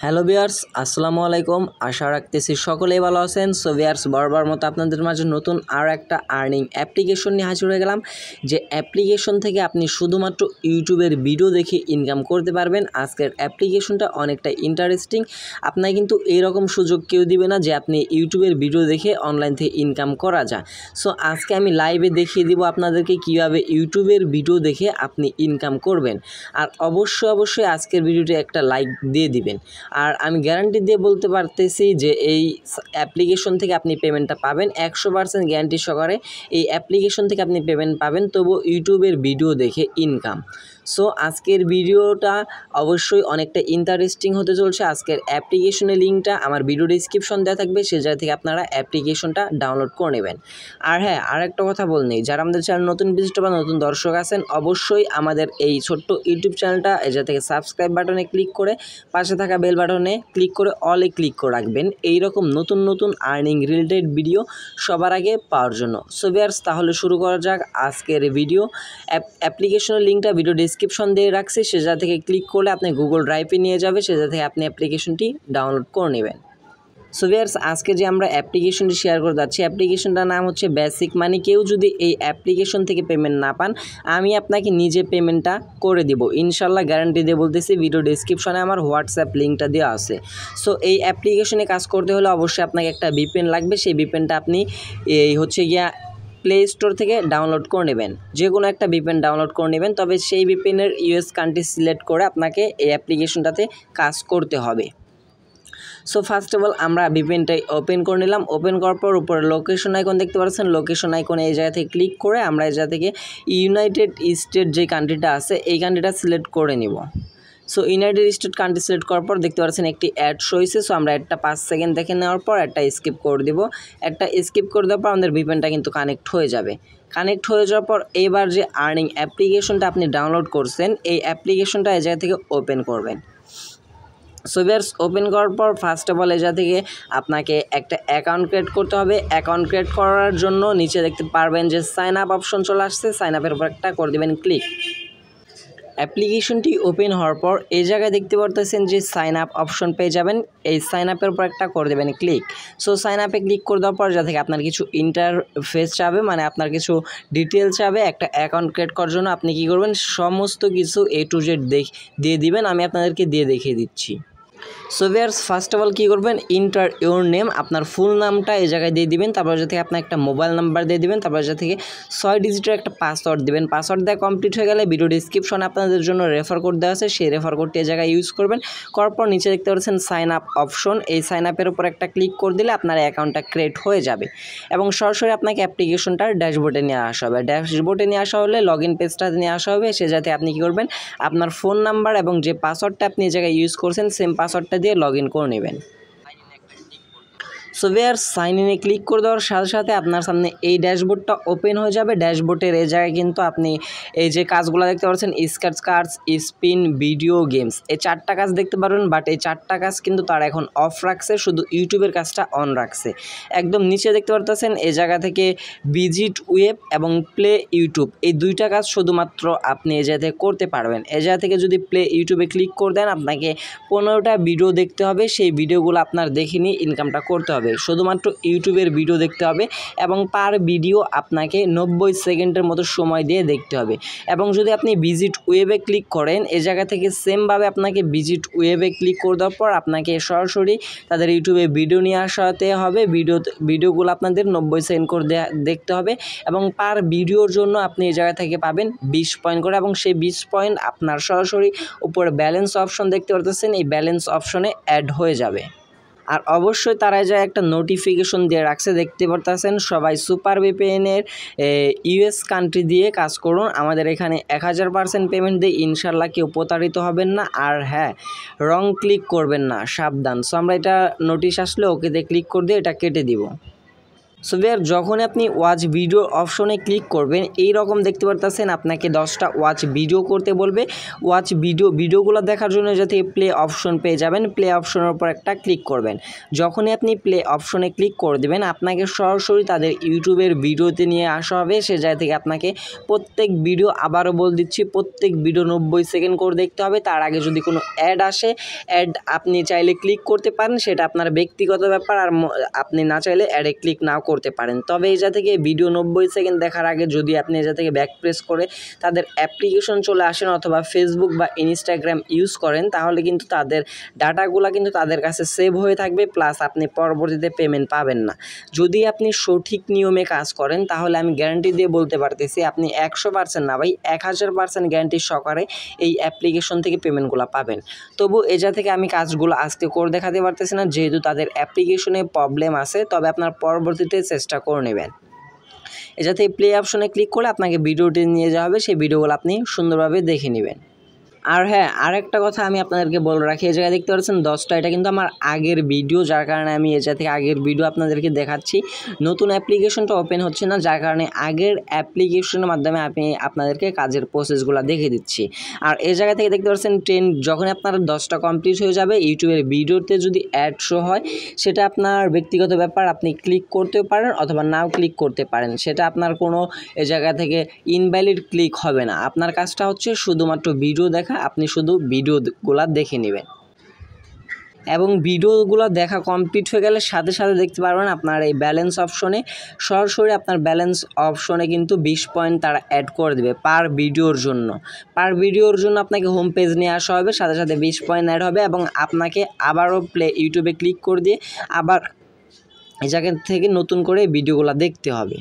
Hello viewers, আসসালামু আলাইকুম। আশা রাখতেছি সকলেই ভালো আছেন। সো ভিউয়ার্স, বরাবর মতো আপনাদের মাঝে নতুন আর একটা আর্নিং অ্যাপ্লিকেশন নিয়ে হাজির হয়ে গেলাম, যে অ্যাপ্লিকেশন থেকে আপনি শুধুমাত্র ইউটিউবের ভিডিও দেখে ইনকাম করতে পারবেন। আজকের অ্যাপ্লিকেশনটা অনেকটা ইন্টারেস্টিং। আপনাকে কিন্তু এইরকম সুযোগ কেউ দিবে না যে আপনি ইউটিউবের ভিডিও দেখে অনলাইন থেকে ইনকাম করা যায়। সো আজকে আমি লাইভে দেখিয়ে দিব আপনাদেরকে কীভাবে ইউটিউবের ভিডিও দেখে আপনি ইনকাম করবেন। আর অবশ্যই আজকের ভিডিওটি একটা লাইক দিয়ে দিবেন। আর আমি গ্যারান্টি দিয়ে বলতে পারতেছি যে এই অ্যাপ্লিকেশন থেকে আপনি পেমেন্টটা পাবেন 100% গ্যারান্টি সহকারে। এই অ্যাপ্লিকেশন থেকে আপনি পেমেন্ট পাবেন, তবু ইউটিউবের ভিডিও দেখে ইনকাম। সো আজকের ভিডিওটা অবশ্যই অনেকটা ইন্টারেস্টিং হতে চলছে। আজকের অ্যাপ্লিকেশনের লিঙ্কটা আমার ভিডিও ডিসক্রিপশন দেওয়া থাকবে, সে জায়গা থেকে আপনারা অ্যাপ্লিকেশনটা ডাউনলোড করে নেবেন। আর হ্যাঁ, আর একটা কথা বললেই, যারা আমাদের চ্যানেল নতুন ভিজিটর বা নতুন দর্শক আছেন, অবশ্যই আমাদের এই ছোট্ট ইউটিউব চ্যানেলটা এই জায়গা থেকে সাবস্ক্রাইব বাটনে ক্লিক করে পাশে থাকা বেল বাটনে ক্লিক করে অলে ক্লিক করে রাখবেন, এইরকম নতুন আর্নিং রিলেটেড ভিডিও সবার আগে পাওয়ার জন্য। সো ভিউয়ার্স, তাহলে শুরু করা যাক আজকের ভিডিও। অ্যাপ্লিকেশনের লিঙ্কটা ভিডিও ডিসক্রিপশন দিয়ে রাখছি, সে জায়গা থেকে ক্লিক করলে আপনি গুগল ড্রাইভে নিয়ে যাবে, সে জায়গা থেকে আপনি অ্যাপ্লিকেশনটি ডাউনলোড করে নেবেন। সো ভিউয়ার্স, আজকে যে আমরা অ্যাপ্লিকেশনটি শেয়ার করে যাচ্ছি, অ্যাপ্লিকেশনটার নাম হচ্ছে বেসিক মানি। কেউ যদি এই অ্যাপ্লিকেশন থেকে পেমেন্ট না পান, আমি আপনাকে নিজে পেমেন্টটা করে দিব ইনশাল্লাহ, গ্যারান্টি দিয়ে বলতেছি। ভিডিও ডিসক্রিপশনে আমার হোয়াটসঅ্যাপ লিঙ্কটা দেওয়া আছে। সো এই অ্যাপ্লিকেশনে কাজ করতে হলে অবশ্যই আপনাকে একটা ভিপিএন লাগবে। সেই ভিপিএনটা আপনি এই হচ্ছে গিয়া প্লে স্টোর থেকে ডাউনলোড করে নেবেন, যে কোনো একটা ভিপিএন ডাউনলোড করে নেবেন। তবে সেই ভিপিএনের ইউএস কান্ট্রি সিলেক্ট করে আপনাকে এই অ্যাপ্লিকেশনটাতে কাজ করতে হবে। সো ফার্স্ট অফ অল আমরা ভিপিএনটাই ওপেন করে নিলাম। ওপেন করার পর উপরে লোকেশন আইকন দেখতে পাচ্ছেন, লোকেশন আইকনে এই জায়গা থেকে ক্লিক করে আমরা এই জায়গা থেকে ইউনাইটেড স্টেট যে কান্ট্রিটা আছে এই কান্ট্রিটা সিলেক্ট করে নিব। So United state country select করার পর দেখতে পাচ্ছেন একটি অ্যাড শো হয়েছে। সো আমরা একটা 5 সেকেন্ড দেখে নেওয়ার পর একটা স্কিপ করে দিব। একটা স্কিপ করে দেওয়ার পর আমাদের ভিপিএনটা কিন্তু কানেক্ট হয়ে যাবে। কানেক্ট হয়ে যাওয়ার পর এবার যে আর্নিং অ্যাপ্লিকেশনটা আপনি ডাউনলোড করছেন, এই অ্যাপ্লিকেশনটা এই জায়গা থেকে ওপেন করবেন। সো ভিউয়ার্স, ওপেন করার পর ফার্স্ট অফ অল এই জায়গা থেকে আপনাকে একটা অ্যাকাউন্ট ক্রিয়েট করতে হবে। অ্যাকাউন্ট ক্রিয়েট করার জন্য নিচে দেখতে পারবেন যে সাইন আপ অপশন চলে আসছে, সাইন আপের উপর একটা করে দেবেন ক্লিক। অ্যাপ্লিকেশনটি ওপেন হওয়ার পর এই জায়গায় দেখতে পারতেছেন যে সাইন আপ অপশন পেয়ে যাবেন, এই সাইন আপের উপর একটা করে দেবেন ক্লিক। সো সাইন আপে ক্লিক করে দেওয়ার পর যা থেকে আপনার কিছু ইন্টারফেস চাবে, মানে আপনার কিছু ডিটেলস চাবে। একটা অ্যাকাউন্ট ক্রিয়েট করার জন্য আপনি কী করবেন, সমস্ত কিছু A to Z দিয়ে দিবেন। আমি আপনাদেরকে দিয়ে দেখিয়ে দিচ্ছি। So viewers, first of all কী করবেন, ইন্টার ইউর নেম, আপনার ফুল নামটা এই জায়গায় দিয়ে দিবেন। তারপর যা থেকে আপনার একটা মোবাইল নাম্বার দিয়ে দিবেন। তারপর যা থেকে 6 ডিজিটের একটা পাসওয়ার্ড দিবেন। পাসওয়ার্ড দেওয়া কমপ্লিট হয়ে গেলে ভিডিও ডিসক্রিপশনে আপনাদের জন্য রেফার কোড দেওয়া আছে, সেই রেফার কোডটি এই জায়গায় ইউজ করবেন। করার পর নিচে দেখতে পাচ্ছেন সাইন আপ অপশন, এই সাইন আপের উপর একটা ক্লিক করে দিলে আপনার অ্যাকাউন্টটা ক্রিয়েট হয়ে যাবে এবং সরাসরি আপনাকে অ্যাপ্লিকেশনটার ড্যাশবোর্ডে নিয়ে আসা হবে। ড্যাশবোর্ডে নিয়ে আসা হলে লগ ইন পেজটাতে নিয়ে আসা হবে, সে যাতে আপনি কী করবেন, আপনার ফোন নাম্বার এবং যে পাসওয়ার্ডটা আপনি এই জায়গায় ইউজ করছেন সেম পাসওয়ার্ডটা দিয়ে লগ ইন করে নেবেন। সো ভিউয়ার্স, সাইন ইনে ক্লিক করে দেওয়ার সাথে সাথে আপনার সামনে এই ড্যাশবোর্ডটা ওপেন হয়ে যাবে। ড্যাশবোর্ডের এই জায়গায় কিন্তু আপনি এই যে কাজগুলো দেখতে পাচ্ছেন, scratch cards, spin, video games, এই 4টা কাজ দেখতে পারবেন। বাট এই 4টা কাজ কিন্তু তারা এখন অফ রাখছে, শুধু ইউটিউবের কাজটা অন রাখছে। একদম নিচে দেখতে পারতেছেন এই জায়গা থেকে ভিজিট ওয়েব এবং প্লে ইউটিউব, এই 2টা কাজ শুধুমাত্র আপনি এই জায়গা থেকে করতে পারবেন। এই জায়গা থেকে যদি প্লে ইউটিউবে ক্লিক করে দেন, আপনাকে 15টা ভিডিও দেখতে হবে। সেই ভিডিওগুলো আপনার দেখে নিয়ে ইনকামটা করতে হবে। শুধুমাত্র ইউটিউবের ভিডিও দেখতে হবে এবং পার ভিডিও আপনাকে 90 সেকেন্ডের মতো সময় দিয়ে দেখতে হবে। এবং যদি আপনি ভিজিট ওয়েবে ক্লিক করেন, এই জায়গা থেকে সেমভাবে আপনাকে ভিজিট ওয়েবে ক্লিক করে দেওয়ার পর আপনাকে সরাসরি তাদের ইউটিউবে ভিডিও নিয়ে আসাতে হবে। ভিডিওগুলো আপনাদের 90 সেকেন্ড করে দেখতে হবে এবং পার ভিডিওর জন্য আপনি এই জায়গা থেকে পাবেন 20 পয়েন্ট করে, এবং সেই 20 পয়েন্ট আপনার সরাসরি উপরে ব্যালেন্স অপশন দেখতে পারতেছেন, এই ব্যালেন্স অপশনে অ্যাড হয়ে যাবে। আর অবশ্যই তারা যা একটা নোটিফিকেশন দিয়ে রাখছে দেখতে পারতেছেন, সবাই সুপার ভিপিএনের ইউএস কান্ট্রি দিয়ে কাজ করুন। আমাদের এখানে 1000% পেমেন্ট দিয়ে ইনশাল্লাহ কেউ প্রতারিত হবেন না। আর হ্যাঁ, রং ক্লিক করবেন না, সাবধান। সো আমরা এটা নোটিশ আসলে ওকেতে ক্লিক করে দিয়ে এটা কেটে দিব। সো ভিউয়ার যখন আপনি ওয়াচ ভিডিও অপশনে ক্লিক করবেন এই রকম দেখতে পারতেছেন আপনাকে 10টা ওয়াচ ভিডিও করতে বলবে। ওয়াচ ভিডিওগুলো দেখার জন্য যাতে প্লে অপশন পেয়ে যাবেন, প্লে অপশনের উপর একটা ক্লিক করবেন। যখনই আপনি প্লে অপশনে ক্লিক করে দেবেন আপনাকে সরাসরি তাদের ইউটিউবের ভিডিওতে নিয়ে আসা হবে। সে জায়গা থেকে আপনাকে প্রত্যেক ভিডিও, আবারও বলে দিচ্ছি, প্রত্যেক ভিডিও 90 সেকেন্ড করে দেখতে হবে। তার আগে যদি কোনো অ্যাড আসে, অ্যাড আপনি চাইলে ক্লিক করতে পারেন, সেটা আপনার ব্যক্তিগত ব্যাপার। আর আপনি না চাইলে অ্যাডে ক্লিক নাও করতে পারেন। তবে এই জায়গা থেকে ভিডিও 90 সেকেন্ড দেখার আগে যদি আপনি এই জায়গা থেকে ব্যাক প্রেস করে তাদের অ্যাপ্লিকেশন চলে আসেন অথবা ফেসবুক বা ইনস্টাগ্রাম ইউজ করেন, তাহলে কিন্তু তাদের ডাটাগুলো কিন্তু তাদের কাছে সেভ হয়ে থাকবে, প্লাস আপনি পরবর্তীতে পেমেন্ট পাবেন না। যদি আপনি সঠিক নিয়মে কাজ করেন তাহলে আমি গ্যারান্টি দিয়ে বলতে পারতেছি আপনি 100% না ভাই 1000% গ্যারান্টি সহকারে এই অ্যাপ্লিকেশন থেকে পেমেন্টগুলো পাবেন। তবু এই জায়গা থেকে আমি কাজগুলো আজকে করে দেখাতে পারতেছি না, যেহেতু তাদের অ্যাপ্লিকেশনে প্রবলেম আছে। তবে আপনার পরবর্তীতে চেষ্টা করে নেবেন। যাতে প্লে অপশনে ক্লিক করে আপনাকে ভিডিওটি নিয়ে যাওয়া হবে, সেই ভিডিওগুলো আপনি সুন্দরভাবে দেখে নেবেন। আর হ্যাঁ, আরেকটা কথা আমি আপনাদেরকে বলে রাখি, এই জায়গায় দেখতে পাচ্ছেন 10টা, এটা কিন্তু আমার আগের ভিডিও, যার কারণে আমি এই জায়গা থেকে আগের ভিডিও আপনাদেরকে দেখাচ্ছি। নতুন অ্যাপ্লিকেশনটা ওপেন হচ্ছে না, যার কারণে আগের অ্যাপ্লিকেশনের মাধ্যমে আমি আপনাদেরকে কাজের প্রসেসগুলো দেখে দিচ্ছি। আর এই জায়গা থেকে দেখতে পাচ্ছেন যখন আপনার 10টা কমপ্লিট হয়ে যাবে, ইউটিউবের ভিডিওতে যদি অ্যাড শো হয় সেটা আপনার ব্যক্তিগত ব্যাপার, আপনি ক্লিক করতেও পারেন অথবা নাও ক্লিক করতে পারেন। সেটা আপনার কোনো এই জায়গা থেকে ইনভ্যালিড ক্লিক হবে না। আপনার কাজটা হচ্ছে শুধুমাত্র ভিডিও দেখা, আপনি শুধু ভিডিওগুলো দেখে নেবেন। এবং ভিডিওগুলো দেখা কমপ্লিট হয়ে গেলে সাথে সাথে দেখতে পারবেন আপনার এই ব্যালেন্স অপশনে, সরাসরি আপনার ব্যালেন্স অপশনে কিন্তু 20 পয়েন্ট তারা অ্যাড করে দেবে পার ভিডিওর জন্য। পার ভিডিওর জন্য আপনাকে হোম পেজ নিয়ে আসা হবে, সাথে সাথে 20 পয়েন্ট অ্যাড হবে এবং আপনাকে আবারও ইউটিউবে ক্লিক করে দিয়ে আবার এই জায়গা থেকে নতুন করে ভিডিওগুলো দেখতে হবে।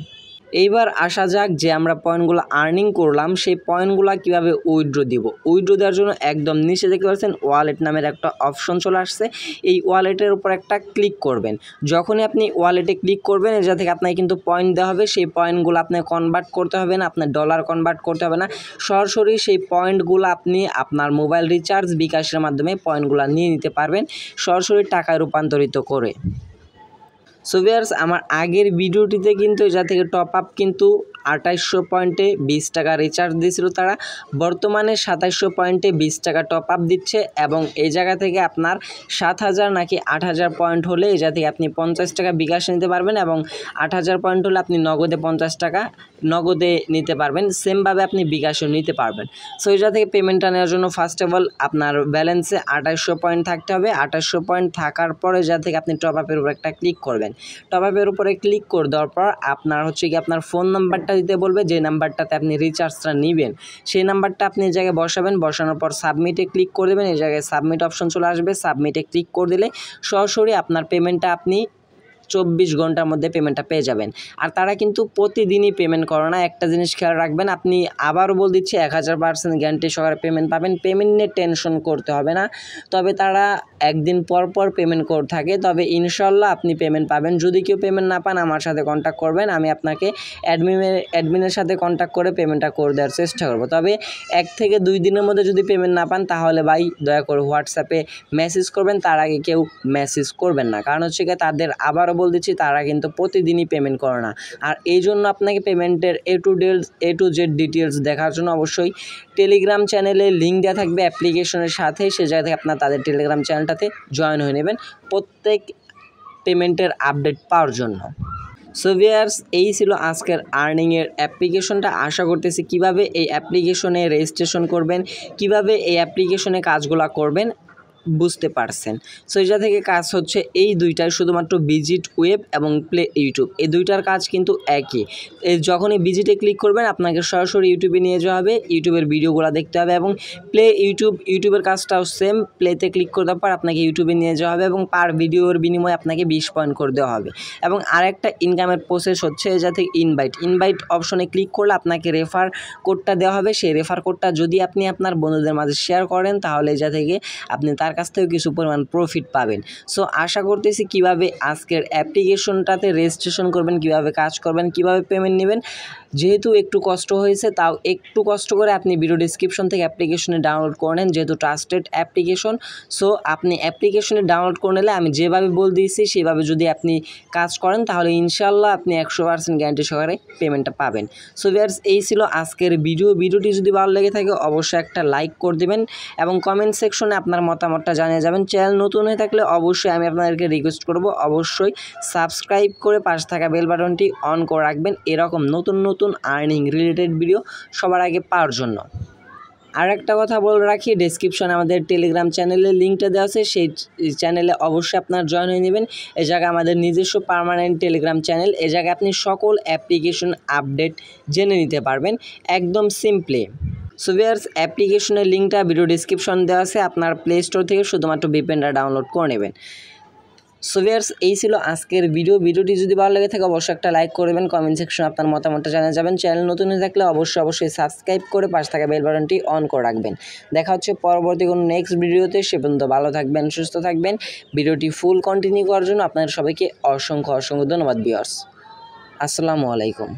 এইবার আসা যাক যে আমরা পয়েন্টগুলো আর্নিং করলাম সেই পয়েন্টগুলো কীভাবে উইথড্র দিব। উইথড্র দেওয়ার জন্য একদম নিচে দেখতে পাচ্ছেন ওয়ালেট নামের একটা অপশন চলে আসছে, এই ওয়ালেটের উপর একটা ক্লিক করবেন। যখনই আপনি ওয়ালেটে ক্লিক করবেন এটা থেকে আপনাকে কিন্তু পয়েন্ট দেওয়া হবে, সেই পয়েন্টগুলো আপনাকে কনভার্ট করতে হবে না, আপনার ডলার কনভার্ট করতে হবে না, সরাসরি সেই পয়েন্টগুলো আপনি আপনার মোবাইল রিচার্জ বিকাশের মাধ্যমে পয়েন্টগুলো নিয়ে নিতে পারবেন, সরাসরি টাকায় রূপান্তরিত করে। সো ভিউয়ার্স, আমার আগের ভিডিওটিতে কিন্তু এটা থেকে টপ আপ কিন্তু 2800 পয়েন্টে 20 টাকা রিচার্জ দিয়েছিল তারা, বর্তমানে 2700 পয়েন্টে 20 টাকা টপ আপ দিচ্ছে। এবং এই জায়গা থেকে আপনার 7000 নাকি 8000 পয়েন্ট হলে এই জায়গা থেকে আপনি 50 টাকা বিকাশ নিতে পারবেন এবং 8000 পয়েন্ট হলে আপনি নগদে 50 টাকা নগদে নিতে পারবেন, সেমভাবে আপনি বিকাশও নিতে পারবেন। সো এই জায়গা থেকে পেমেন্টটা নেওয়ার জন্য ফার্স্ট অফ অল আপনার ব্যালেন্সে 2800 পয়েন্ট থাকতে হবে। 2800 পয়েন্ট থাকার পরে যা থেকে আপনি টপ আপের উপর একটা ক্লিক করবেন। টপ আপের উপরে ক্লিক করে দেওয়ার পর আপনার হচ্ছে কি আপনার ফোন নাম্বারটা দিতে বলবে, যে নাম্বারটাতে আপনি রিচার্জটা নেবেন সেই নাম্বারটা আপনি এই জায়গায় বসাবেন। বসানোর পর সাবমিটে ক্লিক করে দেবেন, এই জায়গায় সাবমিট অপশন চলে আসবে। সাবমিটে ক্লিক করে দিলে সরাসরি আপনার পেমেন্টটা আপনি 24 ঘন্টার মধ্যে পেমেন্টটা পেয়ে যাবেন। আর তারা কিন্তু প্রতিদিনই পেমেন্ট করে না, একটা জিনিস খেয়াল রাখবেন। আপনি আবারও বলে দিচ্ছি 1000% গ্যারান্টি সহকারে পেমেন্ট পাবেন, পেমেন্ট নিয়ে টেনশন করতে হবে না। তবে তারা একদিন পর পর পেমেন্ট করে থাকে, তবে ইনশাল্লাহ আপনি পেমেন্ট পাবেন। যদি কেউ পেমেন্ট না পান আমার সাথে কন্ট্যাক্ট করবেন, আমি আপনাকে অ্যাডমিনের সাথে কন্ট্যাক্ট করে পেমেন্টটা করে দেওয়ার চেষ্টা করব। তবে 1 থেকে 2 দিনের মধ্যে যদি পেমেন্ট না পান তাহলে ভাই দয়া করে হোয়াটসঅ্যাপে মেসেজ করবেন, তার আগে কেউ মেসেজ করবেন না। কারণ হচ্ছে কি তাদের আবারও বলে দিচ্ছি তারা কিন্তু প্রতিদিনই পেমেন্ট করে না। আর এই জন্য আপনাকে পেমেন্টের এ টু জেড ডিটেলস দেখার জন্য অবশ্যই টেলিগ্রাম চ্যানেলে লিঙ্ক দেওয়া থাকবে অ্যাপ্লিকেশনের সাথে, সে জায়গা থেকে আপনার তাদের টেলিগ্রাম চ্যানেলটাতে জয়েন হয়ে নেবেন প্রত্যেক পেমেন্টের আপডেট পাওয়ার জন্য। সো ভিউয়ার্স, এই ছিল আজকের আর্নিংয়ের অ্যাপ্লিকেশনটা। আশা করতেছি কিভাবে এই অ্যাপ্লিকেশনে রেজিস্ট্রেশন করবেন, কিভাবে এই অ্যাপ্লিকেশনে কাজগুলো করবেন বুঝতে পারছেন। সো এটা থেকে কাজ হচ্ছে এই দুইটাই, শুধুমাত্র ভিজিট ওয়েব এবং প্লে ইউটিউব, এই দুইটার কাজ কিন্তু একই। যখনই ভিজিটে ক্লিক করবেন আপনাকে সরাসরি ইউটিউবে নিয়ে যাওয়া হবে, ইউটিউবের ভিডিওগুলো দেখতে হবে। এবং প্লে ইউটিউবের কাজটাও সেম, প্লেতে ক্লিক করে দেওয়ার পর আপনাকে ইউটিউবে নিয়ে যাওয়া হবে এবং পার ভিডিওর বিনিময়ে আপনাকে 20 পয়েন্ট করে দেওয়া হবে। এবং আরেকটা ইনকামের প্রসেস হচ্ছে যা থেকে ইনভাইট অপশনে ক্লিক করলে আপনাকে রেফার কোডটা দেওয়া হবে। সেই রেফার কোডটা যদি আপনি আপনার বন্ধুদের মাঝে শেয়ার করেন তাহলে যা থেকে আপনি তার কাছ থেকে কিছু পরিমাণ প্রফিট পাবেন। সো আশা করতেছি কিভাবে আজকের অ্যাপ্লিকেশনটাতে রেজিস্ট্রেশন করবেন, কিভাবে কাজ করবেন, কিভাবে পেমেন্ট নেবেন যেহেতু একটু কষ্ট হয়েছে, তাও একটু কষ্ট করে আপনি ভিডিও ডেসক্রিপশন থেকে অ্যাপ্লিকেশনে ডাউনলোড করে নেন, যেহেতু ট্রাস্টেড অ্যাপ্লিকেশন। সো আপনি অ্যাপ্লিকেশনে ডাউনলোড করে নিলে আমি যেভাবে বলে দিয়েছি সেভাবে যদি আপনি কাজ করেন তাহলে ইনশাল্লাহ আপনি 100% গ্যারান্টি সহকারে পেমেন্টটা পাবেন। সো ভিউয়ার্স, এই ছিল আজকের ভিডিওটি যদি ভালো লেগে থাকে অবশ্যই একটা লাইক করে দেবেন এবং কমেন্ট সেকশনে আপনার মতামতটা জানিয়ে যাবেন। চ্যানেল নতুন হয়ে থাকলে অবশ্যই আমি আপনাদেরকে রিকোয়েস্ট করব অবশ্যই সাবস্ক্রাইব করে পাশে থাকা বেল বাটনটি অন করে রাখবেন এরকম নতুন আর্নিং রিলেটেড ভিডিও সবার আগে পাওয়ার জন্য। আর একটা কথা বলে রাখি, ডেসক্রিপশনে আমাদের টেলিগ্রাম চ্যানেলের লিঙ্কটা দেওয়া আছে, সেই চ্যানেলে অবশ্যই আপনার জয়েন হয়ে নেবেন। এ জায়গায় আমাদের নিজস্ব পার্মানেন্ট টেলিগ্রাম চ্যানেল, এ জায়গায় আপনি সকল অ্যাপ্লিকেশন আপডেট জেনে নিতে পারবেন একদম সিম্পলি। সো ভিউয়ার্স, অ্যাপ্লিকেশনের লিঙ্কটা ভিডিও ডেসক্রিপশন দেওয়া আছে, আপনার প্লে স্টোর থেকে শুধুমাত্র ভিপিএনটা ডাউনলোড করে নেবেন। সো ভিউয়ার্স, এই ছিল আজকের ভিডিওটি যদি ভালো লেগে থাকে অবশ্যই একটা লাইক করবেন, কমেন্ট সেকশনে আপনার মতামতটা জানিয়ে যাবেন। চ্যানেল নতুন হয়ে থাকলে অবশ্যই সাবস্ক্রাইব করে পাশে থাকা বেল বাটনটি অন করে রাখবেন। দেখা হচ্ছে পরবর্তী কোনো নেক্সট ভিডিওতে, সে পর্যন্ত ভালো থাকবেন, সুস্থ থাকবেন। ভিডিওটি ফুল কন্টিনিউ করার জন্য আপনাদের সবাইকে অসংখ্য ধন্যবাদ ভিউয়ার্স। আসসালামু আলাইকুম।